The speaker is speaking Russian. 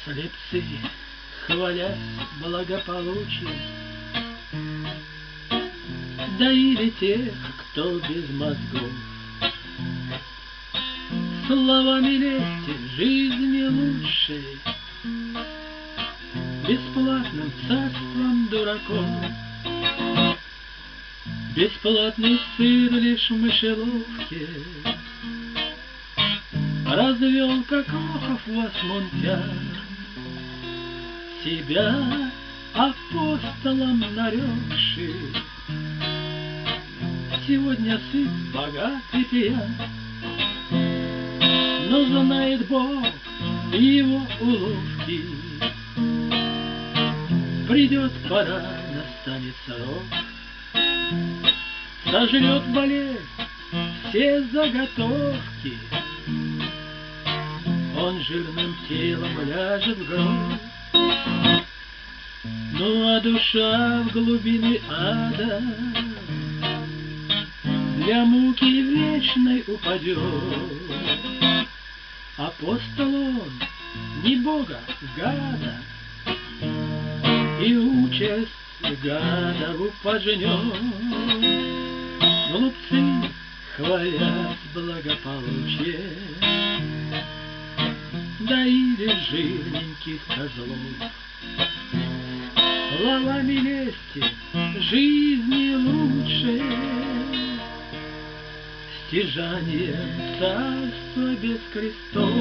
Слепцы, хвалясь благополучием, доили тех, кто без мозгов. Словами лести жизни лучшей, бесплатным царством дураков. Бесплатный сыр лишь в мышеловке развел, как Рохов вас мунтяр, себя апостолом нарекший. Сегодня сыт, богат и пьян, но знает Бог его уловки. Придет пора, настанет срок, сожрет болезнь все заготовки. Он жирным телом ляжет в гроб, ну а душа в глубины ада для муки вечной упадет. Апостол он, не Бога, гада, и участь гадову пожнет. Глупцы, хвалясь благополучие, доили жирненьких козлов. Словами лести жизни лучшей, стяжанием царства без крестов.